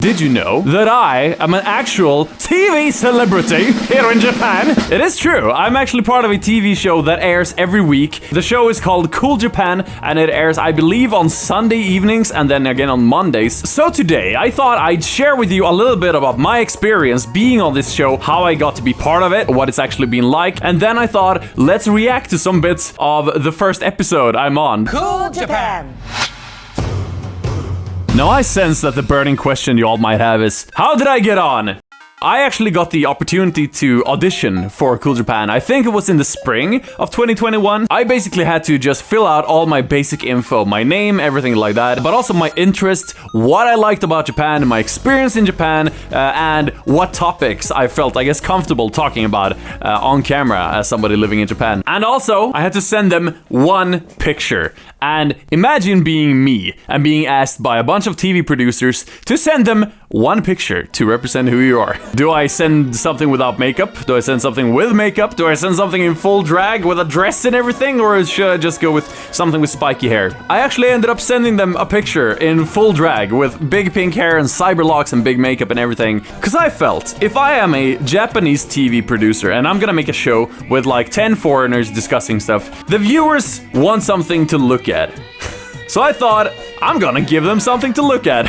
Did you know that I am an actual TV celebrity here in Japan? It is true. I'm actually part of a TV show that airs every week. The show is called Cool Japan, and it airs, I believe, on Sunday evenings and then again on Mondays. So today, I thought I'd share with you a little bit about my experience being on this show, how I got to be part of it, what it's actually been like, and then I thought, let's react to some bits of the first episode I'm on. Cool Japan! Now I sense that the burning question you all might have is, how did I get on? I actually got the opportunity to audition for Cool Japan. I think it was in the spring of 2021. I basically had to just fill out all my basic info, my name, everything like that, but also my interest, what I liked about Japan, my experience in Japan, and what topics I felt, I guess, comfortable talking about on camera as somebody living in Japan. And also, I had to send them one picture. And imagine being me and being asked by a bunch of TV producers to send them one picture to represent who you are. Do I send something without makeup? Do I send something with makeup? Do I send something in full drag with a dress and everything? Or should I just go with something with spiky hair? I actually ended up sending them a picture in full drag with big pink hair and cyberlocks and big makeup and everything. Because I felt, if I am a Japanese TV producer and I'm gonna make a show with like 10 foreigners discussing stuff, the viewers want something to look at. So I thought, I'm gonna give them something to look at.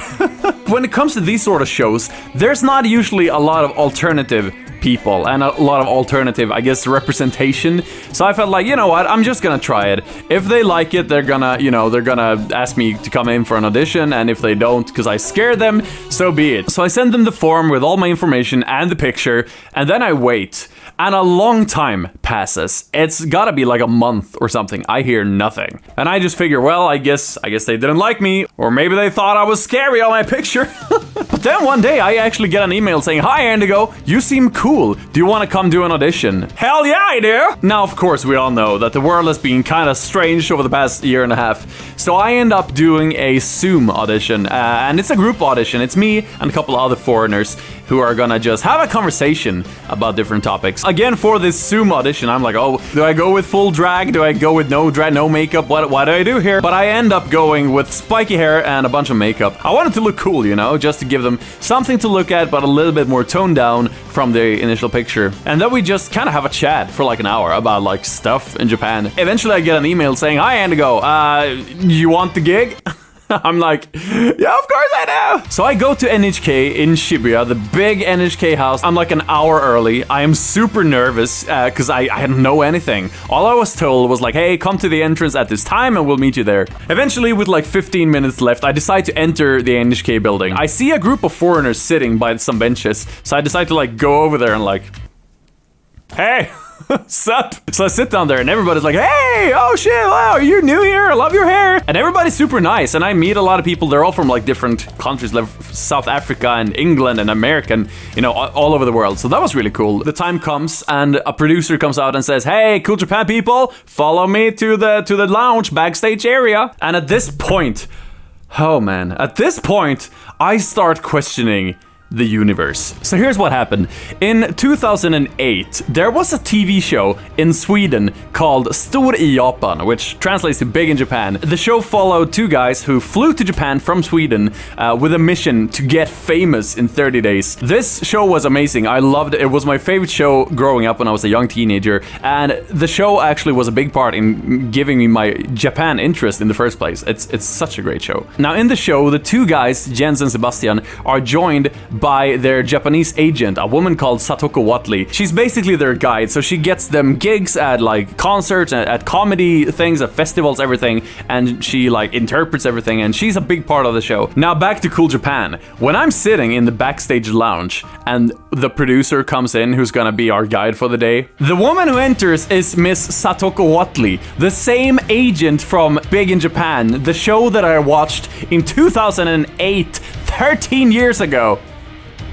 When it comes to these sort of shows, there's not usually a lot of alternative people and a lot of alternative, I guess, representation. So I felt like, you know what, I'm just gonna try it. If they like it, they're gonna ask me to come in for an audition, and if they don't, because I scared them, so be it. So I send them the form with all my information and the picture, and then I wait. And a long time passes. It's gotta be like a month or something. I hear nothing. And I just figure, well, I guess they didn't like me, or maybe they thought I was scary on my picture. But then one day I actually get an email saying, "Hi Endigo, you seem cool. Do you want to come do an audition?" Hell yeah, I do! Now, of course, we all know that the world has been kind of strange over the past year and a half. So I end up doing a Zoom audition, and it's a group audition. It's me and a couple other foreigners who are gonna just have a conversation about different topics. Again, for this Zoom audition, I'm like, oh, do I go with full drag? Do I go with no drag, no makeup? What do I do here? But I end up going with spiky hair and a bunch of makeup. I wanted to look cool, you know, just to give them something to look at, but a little bit more toned down from the initial picture. And then we just kind of have a chat for like an hour about like stuff in Japan. Eventually I get an email saying, "Hi Endigo, you want the gig?" I'm like, yeah, of course I do. So I go to NHK in Shibuya, the big NHK house. I'm like an hour early. I am super nervous because I didn't know anything. All I was told was like, hey, come to the entrance at this time and we'll meet you there. Eventually, with like 15 minutes left, I decide to enter the NHK building. I see a group of foreigners sitting by some benches. So I decide to like go over there and like, hey. Sup? So I sit down there and everybody's like, hey, oh shit, wow, are you new here? I love your hair. And everybody's super nice. And I meet a lot of people. They're all from like different countries, like South Africa and England and America, and, you know, all over the world. So that was really cool. The time comes and a producer comes out and says, hey, Cool Japan people, follow me to the lounge backstage area. And at this point, oh man, at this point, I start questioning the universe. So here's what happened. In 2008, there was a TV show in Sweden called Stor I Japan, which translates to big in Japan. The show followed two guys who flew to Japan from Sweden with a mission to get famous in 30 days. This show was amazing. I loved it. It was my favorite show growing up when I was a young teenager, and the show actually was a big part in giving me my Japan interest in the first place. It's such a great show. Now in the show, the two guys, Jens and Sebastian, are joined by their Japanese agent, a woman called Satoko Watley. She's basically their guide, so she gets them gigs at like concerts, at comedy things, at festivals, everything, and she like interprets everything, and she's a big part of the show. Now back to Cool Japan. When I'm sitting in the backstage lounge and the producer comes in, who's gonna be our guide for the day, the woman who enters is Miss Satoko Watley, the same agent from Big in Japan, the show that I watched in 2008, 13 years ago.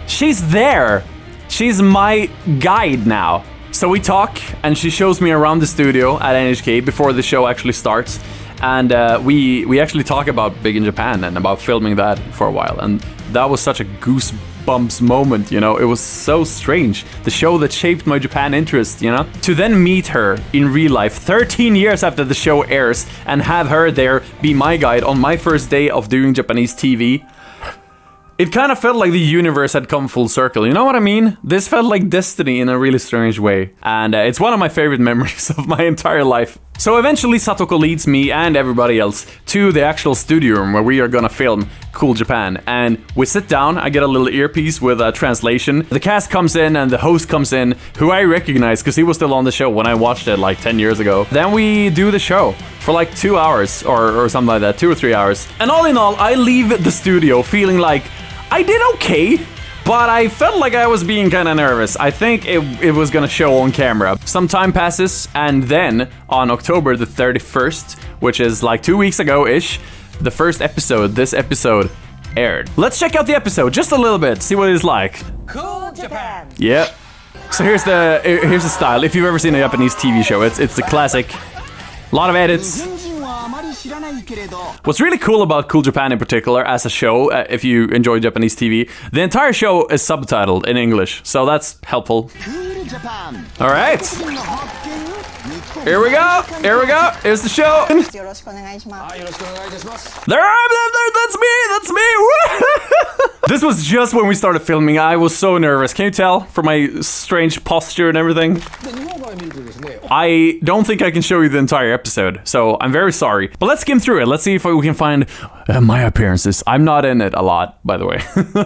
She's there. She's my guide now. So we talk, and she shows me around the studio at NHK before the show actually starts. And we actually talk about Big in Japan and about filming that for a while. And that was such a goosebumps moment, you know? It was so strange. The show that shaped my Japan interest, you know? To then meet her in real life 13 years after the show airs and have her there be my guide on my first day of doing Japanese TV. It kind of felt like the universe had come full circle, you know what I mean? This felt like destiny in a really strange way, and it's one of my favorite memories of my entire life. So eventually Satoko leads me and everybody else to the actual studio room where we are gonna film Cool Japan, and we sit down. I get a little earpiece with a translation. The cast comes in and the host comes in, who I recognize because he was still on the show when I watched it like 10 years ago. Then we do the show for like 2 hours or something like that, 2 or 3 hours. And all in all, I leave the studio feeling like I did okay, but I felt like I was being kind of nervous. I think it was gonna show on camera. Some time passes, and then on October the 31st, which is like 2 weeks ago-ish, the first episode, this episode, aired. Let's check out the episode just a little bit, see what it's like. Cool Japan! Yeah. So here's the style. If you've ever seen a Japanese TV show, it's the classic. A lot of edits. What's really cool about Cool Japan in particular as a show, if you enjoy Japanese TV, the entire show is subtitled in English, so that's helpful. All right. Here we go. Here we go. Here's the show. There that's me. That's me. This was just when we started filming. I was so nervous. Can you tell from my strange posture and everything? I don't think I can show you the entire episode, so I'm very sorry. But let's skim through it. Let's see if we can find my appearances. I'm not in it a lot, by the way.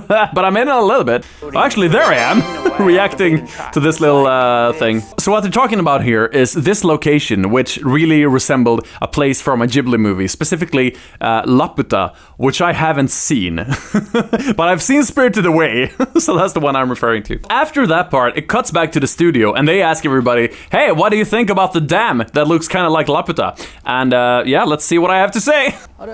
But I'm in it a little bit. Well, actually, there I am, reacting to this little thing. So what they're talking about here is this location, which really resembled a place from a Ghibli movie, specifically Laputa, which I haven't seen. But I've seen Spirited Away, so that's the one I'm referring to. After that part, it cuts back to the studio, and they ask everybody, hey, what do you think about the dam that looks kind of like Laputa? And yeah, let's see what I have to say. All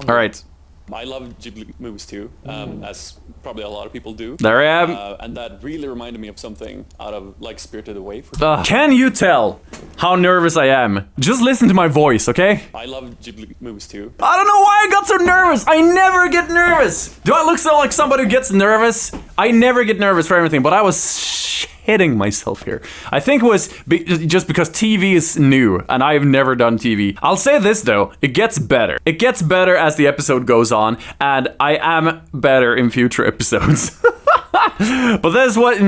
right. I love Ghibli movies too, as probably a lot of people do. There I am. And that really reminded me of something out of like Spirited Away. Can you tell how nervous I am? Just listen to my voice, okay? I love Ghibli movies too. I don't know why I got so nervous. I never get nervous. Do I look so like somebody who gets nervous? I never get nervous for everything, but I was shitting myself here. I think it was just because TV is new and I've never done TV. I'll say this though, it gets better. It gets better as the episode goes on, and I am better in future episodes. But this is what,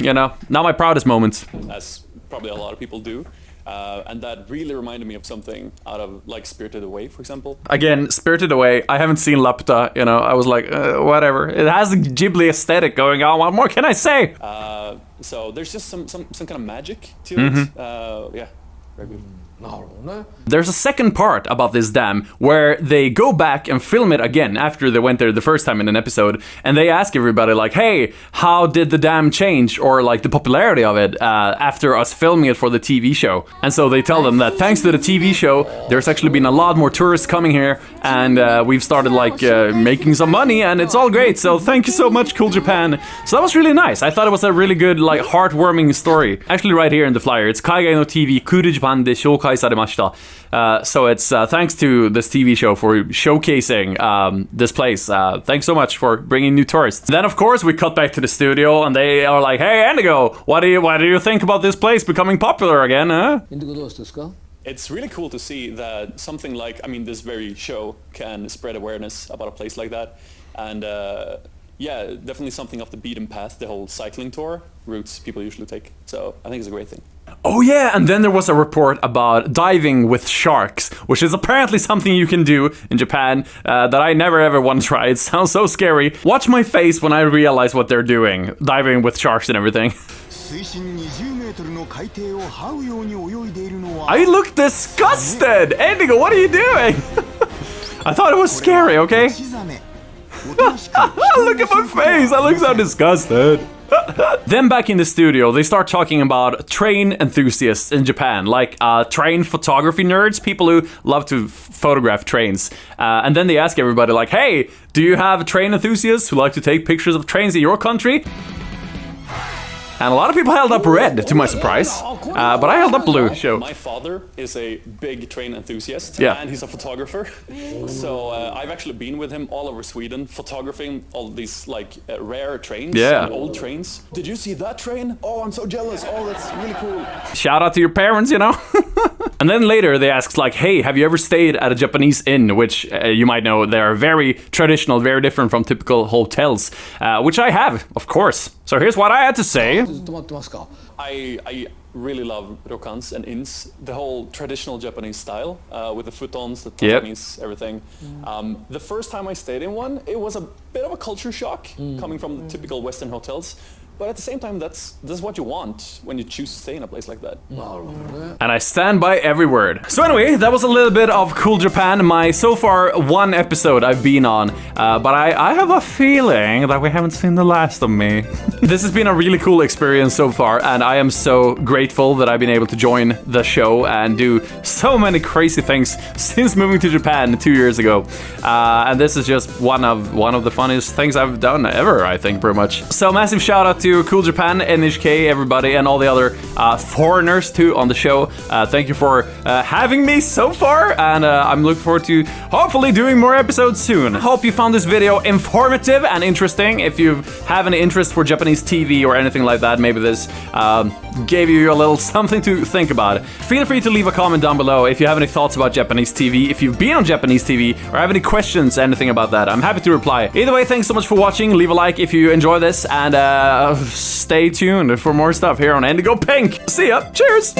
you know, not my proudest moments. As probably a lot of people do. And that really reminded me of something out of like Spirited Away, for example. Again, Spirited Away. I haven't seen Laputa, you know, I was like, whatever. It has a Ghibli aesthetic going on. What more can I say? So there's just some kind of magic to it. Yeah, very good. There's a second part about this dam where they go back and film it again after they went there the first time in an episode, and they ask everybody like, hey, how did the dam change, or like the popularity of it after us filming it for the TV show? And so they tell them that thanks to the TV show, there's actually been a lot more tourists coming here, and we've started like making some money, and it's all great, so thank you so much, Cool Japan. So that was really nice. I thought it was a really good, like, heartwarming story. Actually right here in the flyer, it's Kaigai no TV Cool Japan de shoukai saremashita. So it's thanks to this TV show for showcasing this place. Thanks so much for bringing new tourists. Then of course we cut back to the studio, and they are like, hey Endigo, what do you think about this place becoming popular again, huh? It's really cool to see that something like, I mean, this very show can spread awareness about a place like that. And yeah, definitely something off the beaten path, the whole cycling tour routes people usually take. So I think it's a great thing. Oh yeah, and then there was a report about diving with sharks, which is apparently something you can do in Japan that I never ever want to try. It sounds so scary. Watch my face when I realize what they're doing, diving with sharks and everything. I look disgusted! Endigo, what are you doing? I thought it was scary, okay? Look at my face, I look so disgusted. Then back in the studio, they start talking about train enthusiasts in Japan, like train photography nerds, people who love to photograph trains. And then they ask everybody like, hey, do you have train enthusiasts who like to take pictures of trains in your country? And a lot of people held up red, to my surprise. But I held up blue. Show. My father is a big train enthusiast, yeah, and he's a photographer. So I've actually been with him all over Sweden, photographing all these like rare trains, yeah, old trains. Did you see that train? Oh, I'm so jealous. Oh, that's really cool. Shout out to your parents, you know. And then later they asked like, hey, have you ever stayed at a Japanese inn? Which you might know they are very traditional, very different from typical hotels, which I have, of course. So here's what I had to say. I really love ryokans and inns, the whole traditional Japanese style, with the futons, the tatamis, everything. The first time I stayed in one, it was a bit of a culture shock coming from the typical Western hotels. But at the same time, that's what you want when you choose to stay in a place like that. And I stand by every word. So anyway, that was a little bit of Cool Japan, my so far one episode I've been on. But I have a feeling that we haven't seen the last of me. This has been a really cool experience so far, and I am so grateful that I've been able to join the show and do so many crazy things since moving to Japan 2 years ago. And this is just one of the funniest things I've done ever, I think, pretty much. So massive shout out to Cool Japan, NHK, everybody, and all the other foreigners too on the show. Thank you for having me so far, and I'm looking forward to hopefully doing more episodes soon. Hope you found this video informative and interesting. If you have any interest for Japanese TV or anything like that, maybe this gave you a little something to think about. Feel free to leave a comment down below if you have any thoughts about Japanese TV, if you've been on Japanese TV, or have any questions, anything about that. I'm happy to reply. Either way, thanks so much for watching. Leave a like if you enjoy this, and stay tuned for more stuff here on Endigo Pink. See ya. Cheers.